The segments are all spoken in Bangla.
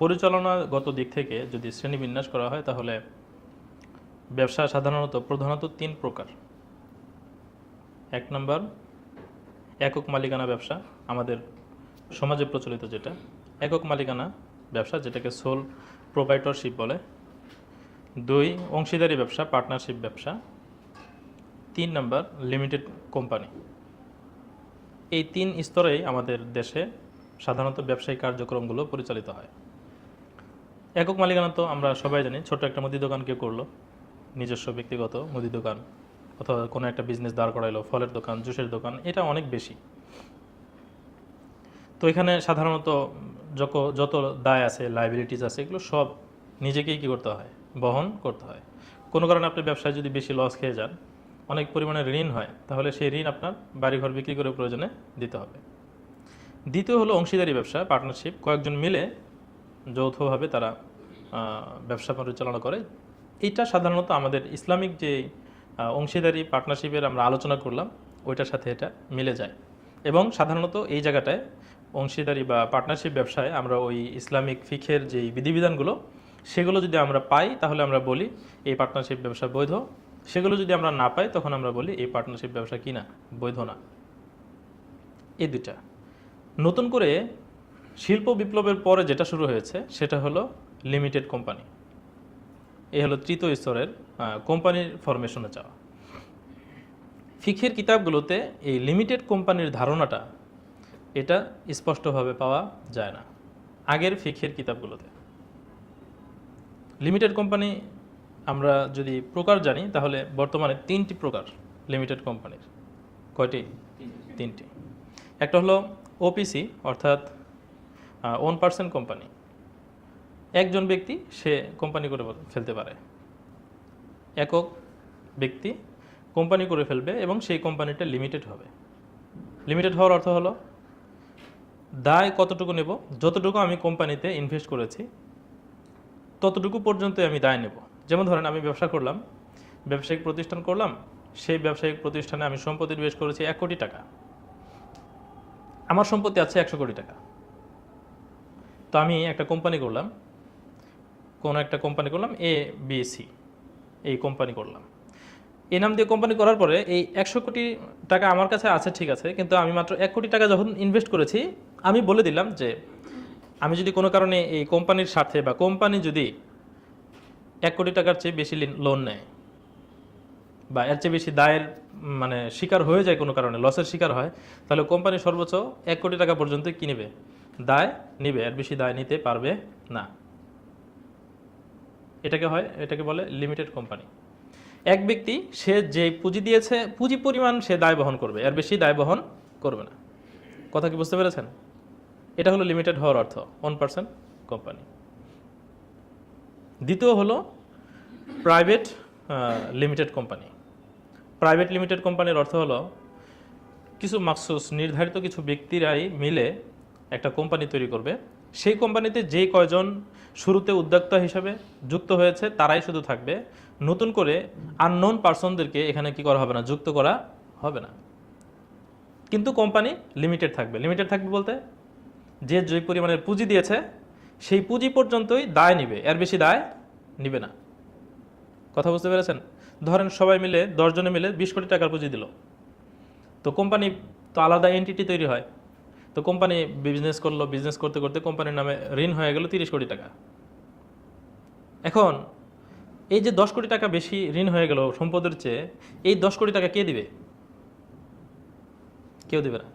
পরিচালনাগত দিক থেকে যদি শ্রেণীবিন্যাস করা হয় তাহলে ব্যবসা প্রধানত তিন প্রকার। এক নম্বর একক মালিকানা ব্যবসা, আমাদের সমাজে প্রচলিত যেটা একক মালিকানা ব্যবসা, যেটাকে সোল প্রোপাইটরশিপ বলে। দুই, অংশীদারি ব্যবসা, পার্টনারশিপ ব্যবসা। তিন নম্বর লিমিটেড কোম্পানি। এই তিন স্তরেই আমাদের দেশে সাধারণত ব্যবসায়িক কার্যক্রমগুলো পরিচালিত হয়। একক মালিকানা তো আমরা সবাই জানি, ছোট একটা মুদি দোকান কেউ করলো, নিজস্ব ব্যক্তিগত মুদি দোকান, অথবা কোনো একটা বিজনেস দাঁড় করাইলো, ফলের দোকান, জুসের দোকান, এটা অনেক বেশি। তো এখানে সাধারণত যত দায় আছে, লাইবিলিটিস আছে, এগুলো সব নিজেকেই কী করতে হয়, বহন করতে হয়। কোনো কারণে আপনি ব্যবসায় যদি বেশি লস খেয়ে যান, অনেক পরিমাণে ঋণ হয়, তাহলে সেই ঋণ আপনার বাড়িঘর বিক্রি করে প্রয়োজনে দিতে হবে। দ্বিতীয় হলো অংশীদারি ব্যবসা, পার্টনারশিপ। কয়েকজন মিলে যৌথভাবে তারা ব্যবসা পরিচালনা করে। এইটা সাধারণত আমাদের ইসলামিক যে অংশীদারি পার্টনারশিপের আমরা আলোচনা করলাম, ওইটার সাথে এটা মিলে যায়। এবং সাধারণত এই জায়গাটায় অংশীদারি বা পার্টনারশিপ ব্যবসায় আমরা ওই ইসলামিক ফিখের যেই বিধিবিধানগুলো, সেগুলো যদি আমরা পাই তাহলে আমরা বলি এই পার্টনারশিপ ব্যবসা বৈধ। সেগুলো যদি আমরা না পাই তখন আমরা বলি এই পার্টনারশিপ ব্যবসা কি না, বৈধ না। এই দুইটা। নতুন করে শিল্প বিপ্লবের পরে যেটা শুরু হয়েছে সেটা হলো লিমিটেড কোম্পানি। এই হলো তৃতীয় স্তরের কোম্পানির ফরমেশনে যাওয়া। ফিখের কিতাবগুলোতে এই লিমিটেড কোম্পানির ধারণাটা এটা স্পষ্টভাবে পাওয়া যায় না আগের ফিখের কিতাবগুলোতে। লিমিটেড কোম্পানি আমরা যদি প্রকার জানি তাহলে বর্তমানে তিনটি প্রকার লিমিটেড কোম্পানির। কয়টি? তিনটি। একটা হলো ওপিসি, অর্থাৎ ওন পার্সন কোম্পানি। একজন ব্যক্তি সে কোম্পানি করে ফেলতে পারে, একক ব্যক্তি কোম্পানি করে ফেলবে এবং সেই কোম্পানিটা লিমিটেড হবে। লিমিটেড হওয়ার অর্থ হলো দায় কতটুকু নেব, যতটুকু আমি কোম্পানিতে ইনভেস্ট করেছি ততটুকু পর্যন্ত আমি দায় নেব। যেমন ধরেন আমি ব্যবসা করলাম, ব্যবসায়িক প্রতিষ্ঠান করলাম, সেই ব্যবসায়িক প্রতিষ্ঠানে আমি সম্পত্তি ইনভেস্ট করেছি 1 কোটি টাকা, আমার সম্পত্তি আছে 100 কোটি টাকা। তো আমি একটা কোম্পানি করলাম, কোনো একটা কোম্পানি করলাম, ABC, এই কোম্পানি করলাম। এই নাম দিয়ে কোম্পানি করার পরে এই 100 কোটি টাকা আমার কাছে আছে, ঠিক আছে, কিন্তু আমি মাত্র 1 কোটি টাকা যখন ইনভেস্ট করেছি, আমি বলে দিলাম যে আমি যদি কোনো কারণে এই কোম্পানির স্বার্থে বা কোম্পানি যদি 1 কোটি টাকার চেয়ে বেশি লোন নেয় বা এর চেয়ে বেশি দায়ের শিকার হয়ে যায়, কোনো কারণে লসের শিকার হয়, তাহলে কোম্পানি সর্বোচ্চ 1 কোটি টাকা পর্যন্ত কি নেবে, দায় নিবে, এর বেশি দায় নিতে পারবে না। এটাকে বলে লিমিটেড কোম্পানি। এক ব্যক্তি সে যে পুঁজি দিয়েছে, পুঁজি পরিমাণ সে দায় বহন করবে, এর বেশি দায় বহন করবে না। কথা কি বুঝতে পেরেছেন? এটা হলো লিমিটেড হওয়ার অর্থ, ওন পার্সন কোম্পানি। দ্বিতীয় হলো private limited company. Private limited কোম্পানির অর্থ হলো কিছু মাখসুস নির্ধারিত কিছু ব্যক্তিরাই মিলে একটা কোম্পানি তৈরি করবে। সেই কোম্পানিতে যে কয়জন শুরুতে উদ্যোক্তা হিসাবে যুক্ত হয়েছে তারাই শুধু থাকবে, নতুন করে আননোন পার্সনদেরকে এখানে কি করা হবে না, যুক্ত করা হবে না। কিন্তু কোম্পানি লিমিটেড থাকবে। লিমিটেড থাকবে বলতে যে পরিমাণের পুঁজি দিয়েছে সেই পুঁজি পর্যন্তই দায় নিবে, এর বেশি দায় নিবে না। কথা বুঝতে পেরেছেন? ধরেন সবাই মিলে 10 জনে মিলে 20 কোটি টাকার পুঁজি দিল, তো কোম্পানি তো আলাদা এন্টিটি তৈরি হয়। তো কোম্পানি বিজনেস করলো, বিজনেস করতে করতে কোম্পানির নামে ঋণ হয়ে গেল 30 কোটি টাকা। এখন এই যে 10 কোটি টাকা বেশি ঋণ হয়ে গেল সম্পদের চেয়ে, এই 10 কোটি টাকা কে দিবে? কেউ দিবে না।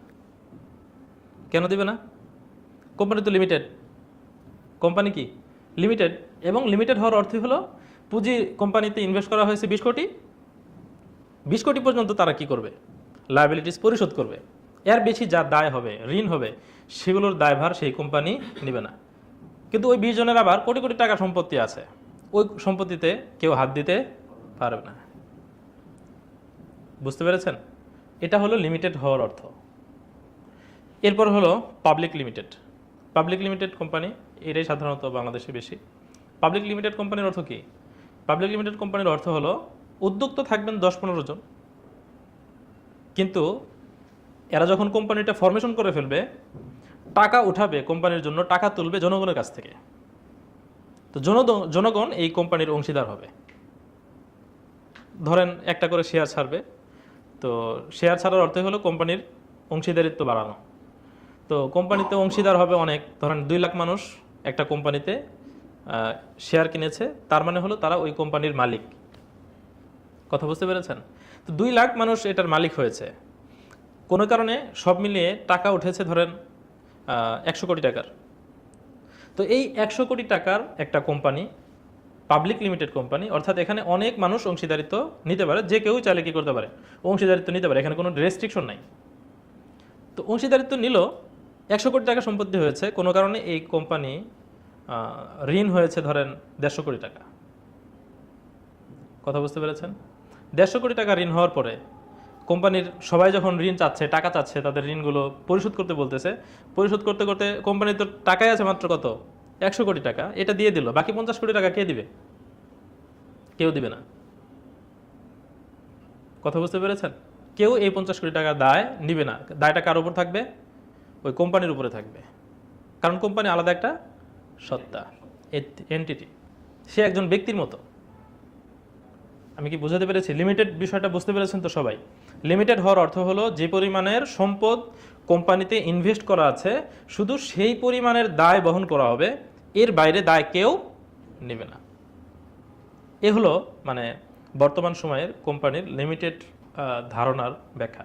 কেন দিবে না? কোম্পানি তো লিমিটেড। কোম্পানি কি লিমিটেড, এবং লিমিটেড হওয়ার অর্থ হলো পুঁজি কোম্পানিতে ইনভেস্ট করা হয়েছে 20 কোটি, 20 কোটি পর্যন্ত তারা কি করবে, লায়াবিলিটিস পরিশোধ করবে। এর বেশি যা দায় হবে, ঋণ হবে, সেগুলোর দায়ভার সেই কোম্পানি নেবে না। কিন্তু ওই 20 জনের আবার কোটি কোটি টাকা সম্পত্তি আছে, ওই সম্পত্তিতে কেউ হাত দিতে পারবে না। বুঝতে পেরেছেন? এটা হলো লিমিটেড হওয়ার অর্থ। এরপর হলো public limited. Public limited company, এটাই সাধারণত বাংলাদেশে বেশি। পাবলিক লিমিটেড কোম্পানির অর্থ কি? পাবলিক লিমিটেড কোম্পানির অর্থ হলো উদ্যোক্তা থাকবেন 10-15 জন, কিন্তু এরা যখন কোম্পানিটা ফরমেশন করে ফেলবে, টাকা উঠাবে কোম্পানির জন্য, টাকা তুলবে জনগণের কাছ থেকে। তো জনগণ এই কোম্পানির অংশীদার হবে। ধরেন একটা করে শেয়ার ছাড়বে, তো শেয়ার ছাড়ার অর্থ হলো কোম্পানির অংশীদারিত্ব বাড়ানো। তো কোম্পানিতে অংশীদার হবে অনেক, ধরেন 2 লাখ মানুষ একটা কোম্পানিতে শেয়ার কিনেছে, তার মানে হলো তারা ওই কোম্পানির মালিক। কথা বুঝতে পেরেছেন? তো 2 লাখ মানুষ এটার মালিক হয়েছে, কোনো কারণে সব মিলিয়ে টাকা উঠেছে ধরেন 100 কোটি টাকার। তো এই 100 কোটি টাকার একটা কোম্পানি পাবলিক লিমিটেড কোম্পানি, অর্থাৎ এখানে অনেক মানুষ অংশীদারিত্ব নিতে পারে, যে কেউ চাইলে কি করতে পারে, অংশীদারিত্ব নিতে পারে, এখানে কোনো রেস্ট্রিকশন নাই। তো অংশীদারিত্ব নিল, 100 কোটি টাকা সম্পত্তি হয়েছে, কোনো কারণে এই কোম্পানি ঋণ হয়েছে ধরেন 150 কোটি টাকা। কথা বুঝতে পেরেছেন? 150 কোটি টাকা ঋণ হওয়ার পরে কোম্পানির সবাই যখন ঋণ চাচ্ছে, টাকা চাচ্ছে, তাদের ঋণগুলো পরিশোধ করতে বলতেছে, পরিশোধ করতে করতে কোম্পানির তো টাকাই আছে মাত্র কত, 100 কোটি টাকা, এটা দিয়ে দিল, বাকি 50 কোটি টাকা কে দিবে? কেউ দিবে না। কথা বুঝতে পেরেছেন? কেউ এই 50 কোটি টাকা দায় নিবে না। দায়টা কার উপর থাকবে? ওই কোম্পানির উপরে থাকবে, কারণ কোম্পানি আলাদা একটা সত্তা, এন্টিটি, সে একজন ব্যক্তির মতো। আমি কি বুঝাতে পেরেছি? লিমিটেড বিষয়টা বুঝতে পেরেছেন তো সবাই? লিমিটেড হওয়ার অর্থ হলো যে পরিমাণের সম্পদ কোম্পানিতে ইনভেস্ট করা আছে শুধু সেই পরিমাণের দায় বহন করা হবে, এর বাইরে দায় কেউ নেবে না। এ হলো মানে বর্তমান সময়ের কোম্পানির লিমিটেড ধারণার ব্যাখ্যা।